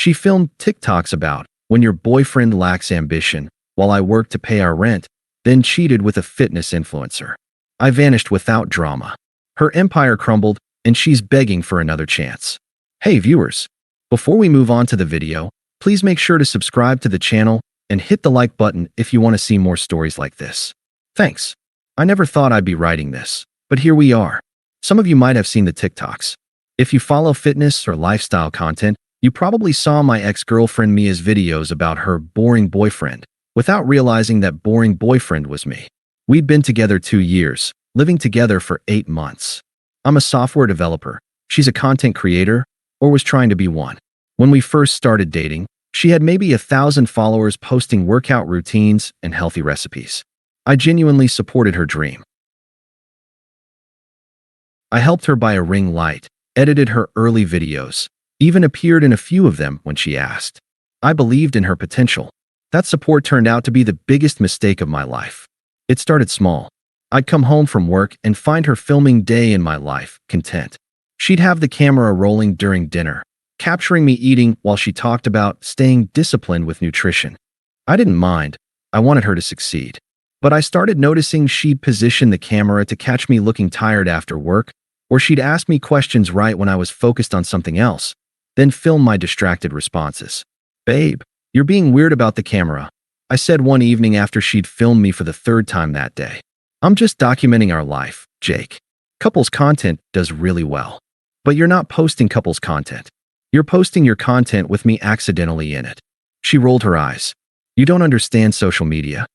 She filmed TikToks about when your boyfriend lacks ambition while I work to pay our rent, then cheated with a fitness influencer. I vanished without drama. Her empire crumbled, and she's begging for another chance. Hey viewers, before we move on to the video, please make sure to subscribe to the channel and hit the like button if you want to see more stories like this. Thanks. I never thought I'd be writing this, but here we are. Some of you might have seen the TikToks. If you follow fitness or lifestyle content, you probably saw my ex-girlfriend Mia's videos about her boring boyfriend, without realizing that boring boyfriend was me. We'd been together 2 years, living together for 8 months. I'm a software developer. She's a content creator, or was trying to be one. When we first started dating, she had maybe 1,000 followers posting workout routines and healthy recipes. I genuinely supported her dream. I helped her buy a ring light, edited her early videos, even appeared in a few of them when she asked. I believed in her potential. That support turned out to be the biggest mistake of my life. It started small. I'd come home from work and find her filming day in my life, content. She'd have the camera rolling during dinner, capturing me eating while she talked about staying disciplined with nutrition. I didn't mind. I wanted her to succeed. But I started noticing she'd position the camera to catch me looking tired after work, or she'd ask me questions right when I was focused on something else, then film my distracted responses. Babe, you're being weird about the camera, I said one evening after she'd filmed me for the 3rd time that day. I'm just documenting our life, Jake. Couples content does really well. But you're not posting couples content. You're posting your content with me accidentally in it. She rolled her eyes. You don't understand social media.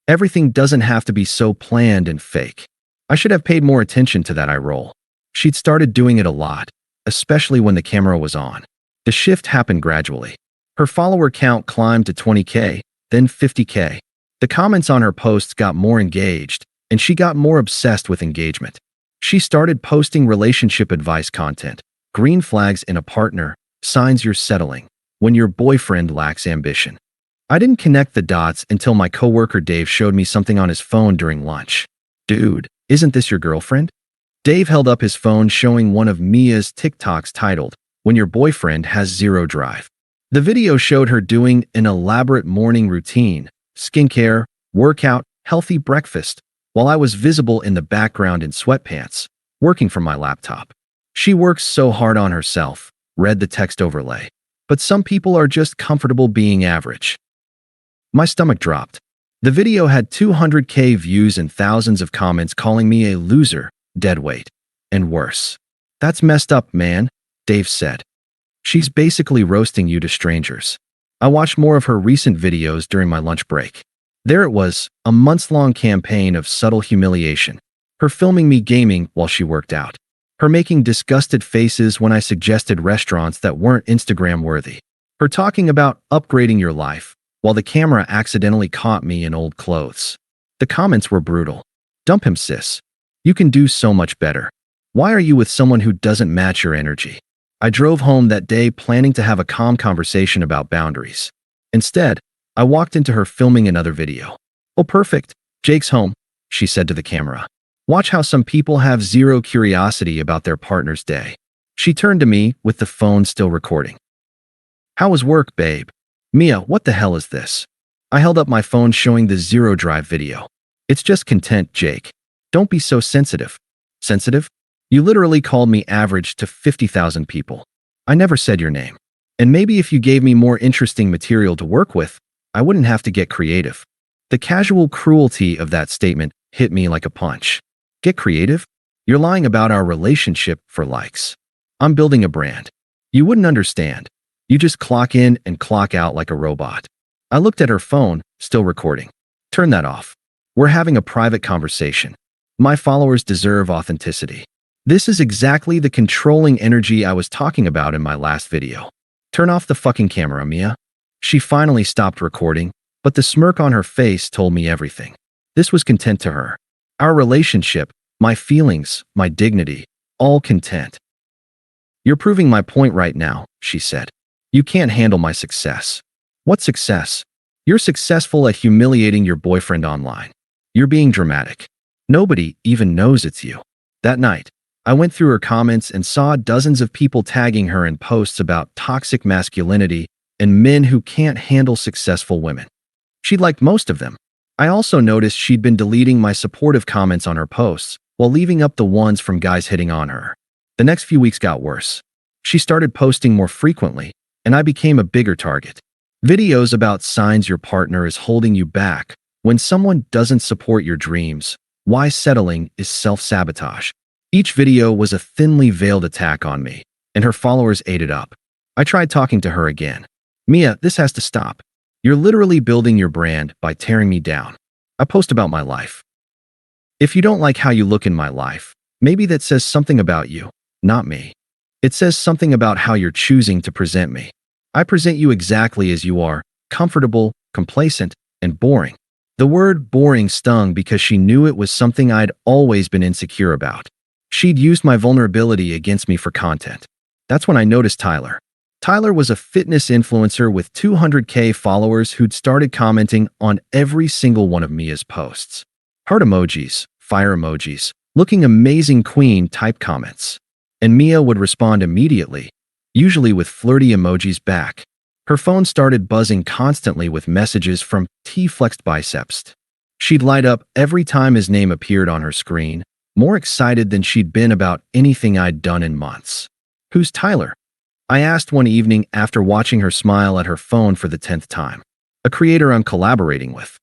Everything doesn't have to be so planned and fake. I should have paid more attention to that eye roll. She'd started doing it a lot, especially when the camera was on. The shift happened gradually. Her follower count climbed to 20K, then 50K. The comments on her posts got more engaged, and she got more obsessed with engagement. She started posting relationship advice content, green flags in a partner, signs you're settling, when your boyfriend lacks ambition. I didn't connect the dots until my coworker Dave showed me something on his phone during lunch. Dude, isn't this your girlfriend? Dave held up his phone showing one of Mia's TikToks titled, When Your Boyfriend Has Zero Drive. The video showed her doing an elaborate morning routine, skincare, workout, healthy breakfast, while I was visible in the background in sweatpants, working from my laptop. She works so hard on herself, read the text overlay. But some people are just comfortable being average. My stomach dropped. The video had 200K views and thousands of comments calling me a loser, deadweight, and worse. That's messed up, man, Dave said. She's basically roasting you to strangers. I watched more of her recent videos during my lunch break. There it was, a months-long campaign of subtle humiliation. Her filming me gaming while she worked out. Her making disgusted faces when I suggested restaurants that weren't Instagram-worthy. Her talking about upgrading your life, while the camera accidentally caught me in old clothes. The comments were brutal. Dump him, sis. You can do so much better. Why are you with someone who doesn't match your energy? I drove home that day planning to have a calm conversation about boundaries. Instead, I walked into her filming another video. Oh, perfect. Jake's home, she said to the camera. Watch how some people have zero curiosity about their partner's day. She turned to me with the phone still recording. How was work, babe? Mia, what the hell is this? I held up my phone showing the zero drive video. It's just content, Jake. Don't be so sensitive. Sensitive? You literally called me average to 50,000 people. I never said your name. And maybe if you gave me more interesting material to work with, I wouldn't have to get creative. The casual cruelty of that statement hit me like a punch. Get creative? You're lying about our relationship for likes. I'm building a brand. You wouldn't understand. You just clock in and clock out like a robot. I looked at her phone, still recording. Turn that off. We're having a private conversation. My followers deserve authenticity. This is exactly the controlling energy I was talking about in my last video. Turn off the fucking camera, Mia. She finally stopped recording, but the smirk on her face told me everything. This was content to her. Our relationship, my feelings, my dignity, all content. You're proving my point right now, she said. You can't handle my success. What success? You're successful at humiliating your boyfriend online. You're being dramatic. Nobody even knows it's you. That night, I went through her comments and saw dozens of people tagging her in posts about toxic masculinity and men who can't handle successful women. She liked most of them. I also noticed she'd been deleting my supportive comments on her posts while leaving up the ones from guys hitting on her. The next few weeks got worse. She started posting more frequently, and I became a bigger target. Videos about signs your partner is holding you back. When someone doesn't support your dreams, why settling is self-sabotage. Each video was a thinly veiled attack on me, and her followers ate it up. I tried talking to her again. Mia, this has to stop. You're literally building your brand by tearing me down. I post about my life. If you don't like how you look in my life, maybe that says something about you, not me. It says something about how you're choosing to present me. I present you exactly as you are, comfortable, complacent, and boring. The word boring stung because she knew it was something I'd always been insecure about. She'd used my vulnerability against me for content. That's when I noticed Tyler. Tyler was a fitness influencer with 200K followers who'd started commenting on every single one of Mia's posts. Heart emojis, fire emojis, looking amazing queen type comments. And Mia would respond immediately, usually with flirty emojis back. Her phone started buzzing constantly with messages from T-flexed biceps. She'd light up every time his name appeared on her screen, more excited than she'd been about anything I'd done in months. Who's Tyler? I asked one evening after watching her smile at her phone for the 10th time. A creator I'm collaborating with.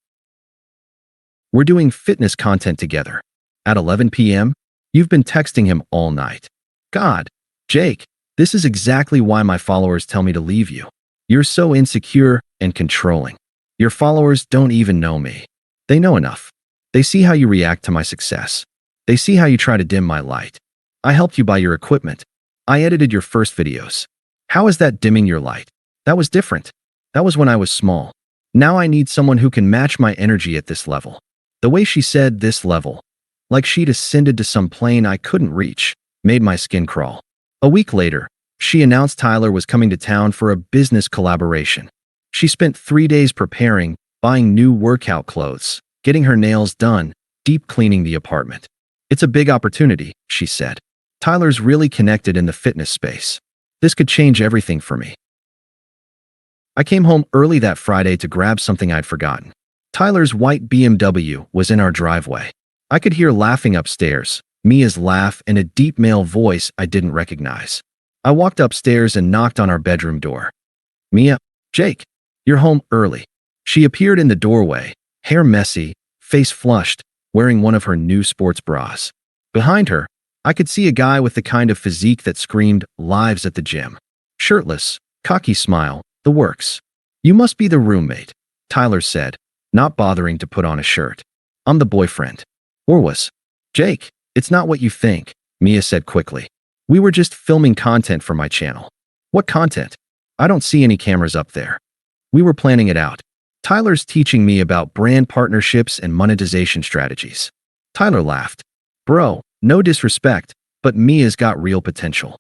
We're doing fitness content together. At 11 p.m., you've been texting him all night. God, Jake, this is exactly why my followers tell me to leave you. You're so insecure and controlling. Your followers don't even know me. They know enough. They see how you react to my success. They see how you try to dim my light. I helped you buy your equipment. I edited your first videos. How is that dimming your light? That was different. That was when I was small. Now I need someone who can match my energy at this level. The way she said this level, like she'd ascended to some plane I couldn't reach, made my skin crawl. A week later, she announced Tyler was coming to town for a business collaboration. She spent 3 days preparing, buying new workout clothes, getting her nails done, deep cleaning the apartment. It's a big opportunity, she said. Tyler's really connected in the fitness space. This could change everything for me. I came home early that Friday to grab something I'd forgotten. Tyler's white BMW was in our driveway. I could hear laughing upstairs, Mia's laugh and a deep male voice I didn't recognize. I walked upstairs and knocked on our bedroom door. Mia, Jake, you're home early. She appeared in the doorway, hair messy, face flushed, wearing one of her new sports bras. Behind her, I could see a guy with the kind of physique that screamed lives at the gym. Shirtless, cocky smile, the works. You must be the roommate, Tyler said, not bothering to put on a shirt. I'm the boyfriend. Or was. Jake, it's not what you think, Mia said quickly. We were just filming content for my channel. What content? I don't see any cameras up there. We were planning it out. Tyler's teaching me about brand partnerships and monetization strategies. Tyler laughed. Bro, no disrespect, but Mia's got real potential.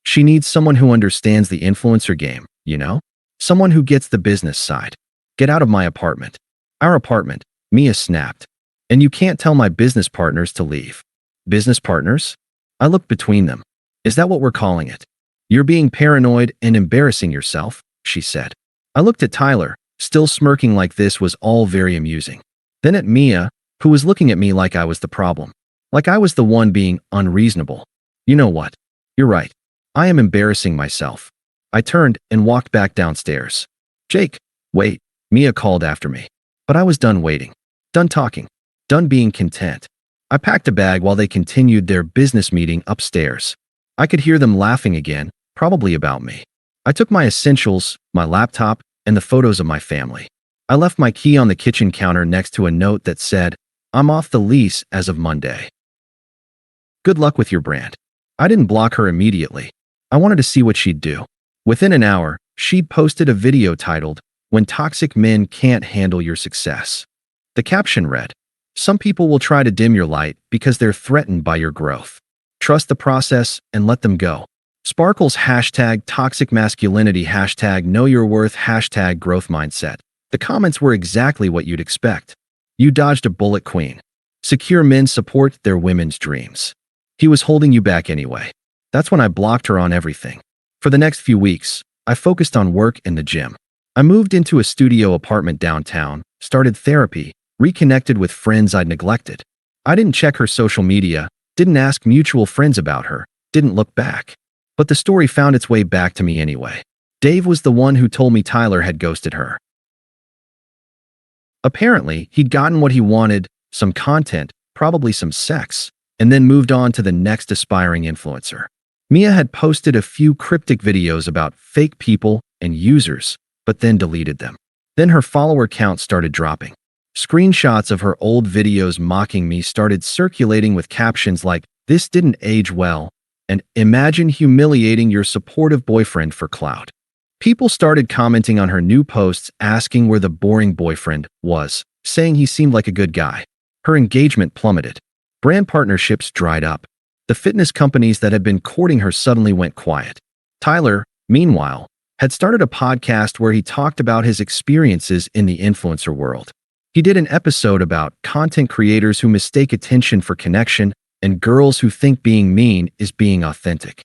She needs someone who understands the influencer game, you know? Someone who gets the business side. Get out of my apartment. Our apartment, Mia snapped. And you can't tell my business partners to leave. Business partners? I looked between them. Is that what we're calling it? You're being paranoid and embarrassing yourself, she said. I looked at Tyler, still smirking like this was all very amusing. Then at Mia, who was looking at me like I was the problem. Like I was the one being unreasonable. You know what? You're right. I am embarrassing myself. I turned and walked back downstairs. Jake, wait, Mia called after me. But I was done waiting. Done talking. Done being content. I packed a bag while they continued their business meeting upstairs. I could hear them laughing again, probably about me. I took my essentials, my laptop, and the photos of my family. I left my key on the kitchen counter next to a note that said, I'm off the lease as of Monday. Good luck with your brand. I didn't block her immediately. I wanted to see what she'd do. Within an hour, she'd posted a video titled, When Toxic Men Can't Handle Your Success. The caption read, Some people will try to dim your light because they're threatened by your growth. Trust the process and let them go. Sparkles hashtag toxic masculinity hashtag know your worth hashtag growth mindset. The comments were exactly what you'd expect. You dodged a bullet, queen. Secure men support their women's dreams. He was holding you back anyway. That's when I blocked her on everything. For the next few weeks, I focused on work and the gym. I moved into a studio apartment downtown, started therapy, reconnected with friends I'd neglected. I didn't check her social media, didn't ask mutual friends about her, didn't look back. But the story found its way back to me anyway. Dave was the one who told me Tyler had ghosted her. Apparently, he'd gotten what he wanted, some content, probably some sex, and then moved on to the next aspiring influencer. Mia had posted a few cryptic videos about fake people and users, but then deleted them. Then her follower count started dropping. Screenshots of her old videos mocking me started circulating with captions like, "This didn't age well," and "Imagine humiliating your supportive boyfriend for clout." People started commenting on her new posts asking where the boring boyfriend was, saying he seemed like a good guy. Her engagement plummeted. Brand partnerships dried up. The fitness companies that had been courting her suddenly went quiet. Tyler, meanwhile, had started a podcast where he talked about his experiences in the influencer world. He did an episode about content creators who mistake attention for connection and girls who think being mean is being authentic.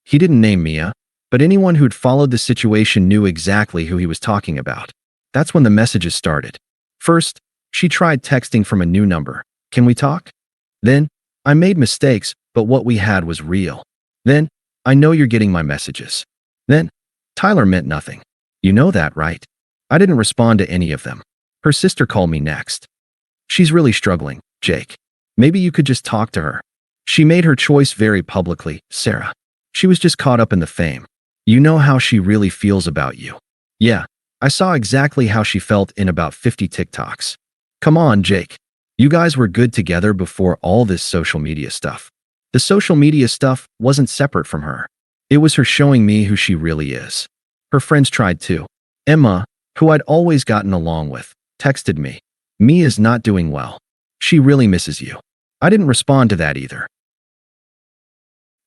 He didn't name Mia, but anyone who'd followed the situation knew exactly who he was talking about. That's when the messages started. First, she tried texting from a new number. "Can we talk?" Then, "I made mistakes, but what we had was real." Then, "I know you're getting my messages." Then, "Tyler meant nothing. You know that, right?" I didn't respond to any of them. Her sister called me next. "She's really struggling, Jake. Maybe you could just talk to her. She made her choice very publicly, Sarah. She was just caught up in the fame. You know how she really feels about you." Yeah, I saw exactly how she felt in about 50 TikToks. Come on, Jake. You guys were good together before all this social media stuff. The social media stuff wasn't separate from her. It was her showing me who she really is. Her friends tried too. Emma, who I'd always gotten along with, texted me, "Mia's not doing well. She really misses you." I didn't respond to that either.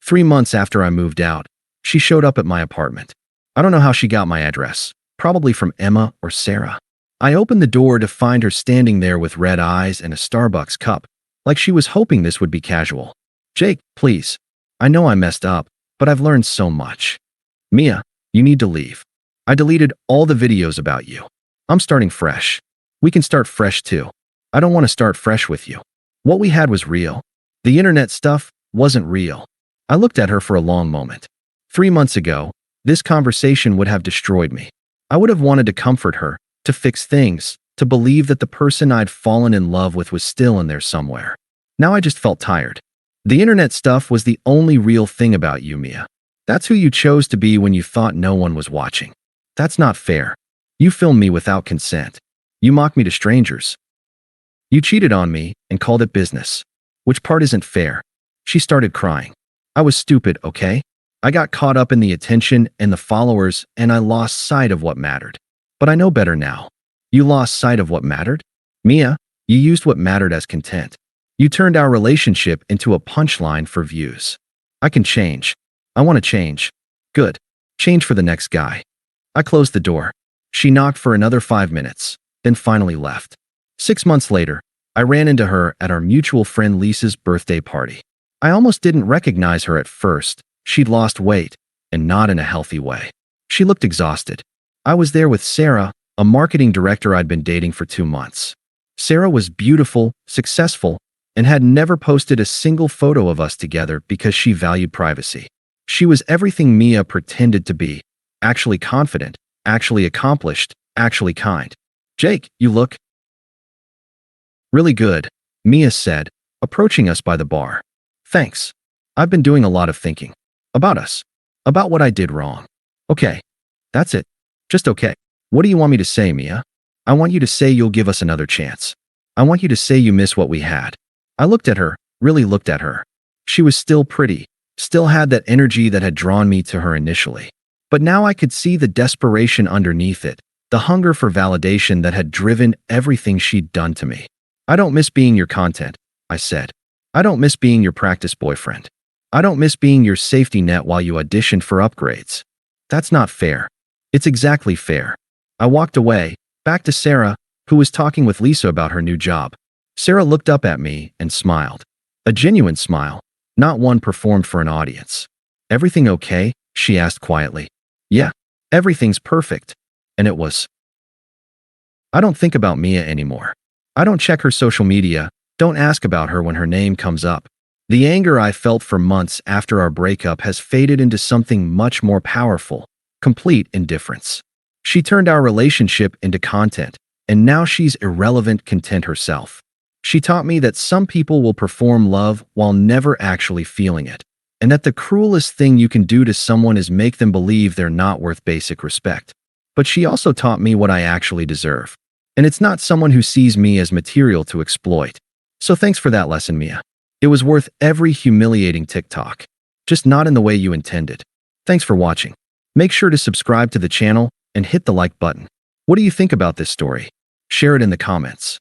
3 months after I moved out, she showed up at my apartment. I don't know how she got my address, probably from Emma or Sarah. I opened the door to find her standing there with red eyes and a Starbucks cup, like she was hoping this would be casual. "Jake, please. I know I messed up, but I've learned so much. Mia, you need to leave. I deleted all the videos about you. I'm starting fresh. We can start fresh too. I don't want to start fresh with you. What we had was real. The internet stuff wasn't real." I looked at her for a long moment. 3 months ago, this conversation would have destroyed me. I would have wanted to comfort her, to fix things, to believe that the person I'd fallen in love with was still in there somewhere. Now I just felt tired. The internet stuff was the only real thing about you, Mia. That's who you chose to be when you thought no one was watching. That's not fair. You filmed me without consent. You mocked me to strangers. You cheated on me and called it business. Which part isn't fair? She started crying. I was stupid, okay? I got caught up in the attention and the followers, and I lost sight of what mattered. But I know better now. You lost sight of what mattered? Mia, you used what mattered as content. You turned our relationship into a punchline for views. I can change. I want to change. Good. Change for the next guy. I closed the door. She knocked for another 5 minutes, then finally left. 6 months later, I ran into her at our mutual friend Lisa's birthday party. I almost didn't recognize her at first. She'd lost weight, and not in a healthy way. She looked exhausted. I was there with Sarah, a marketing director I'd been dating for 2 months. Sarah was beautiful, successful, and had never posted a single photo of us together because she valued privacy. She was everything Mia pretended to be, actually confident, actually accomplished, actually kind. "Jake, you look really good," Mia said, approaching us by the bar. "Thanks. I've been doing a lot of thinking. About us. About what I did wrong." "Okay. That's it. Just okay. What do you want me to say, Mia?" "I want you to say you'll give us another chance. I want you to say you miss what we had." I looked at her, really looked at her. She was still pretty, still had that energy that had drawn me to her initially. But now I could see the desperation underneath it, the hunger for validation that had driven everything she'd done to me. "I don't miss being your content," I said. "I don't miss being your practice boyfriend. I don't miss being your safety net while you auditioned for upgrades. That's not fair." "It's exactly fair." I walked away, back to Sarah, who was talking with Lisa about her new job. Sarah looked up at me and smiled. A genuine smile, not one performed for an audience. "Everything okay?" she asked quietly. "Yeah, everything's perfect." And it was. I don't think about Mia anymore. I don't check her social media, don't ask about her when her name comes up. The anger I felt for months after our breakup has faded into something much more powerful: complete indifference. She turned our relationship into content, and now she's irrelevant content herself. She taught me that some people will perform love while never actually feeling it, and that the cruelest thing you can do to someone is make them believe they're not worth basic respect. But she also taught me what I actually deserve. And it's not someone who sees me as material to exploit. So thanks for that lesson, Mia. It was worth every humiliating TikTok. Just not in the way you intended. Thanks for watching. Make sure to subscribe to the channel and hit the like button. What do you think about this story? Share it in the comments.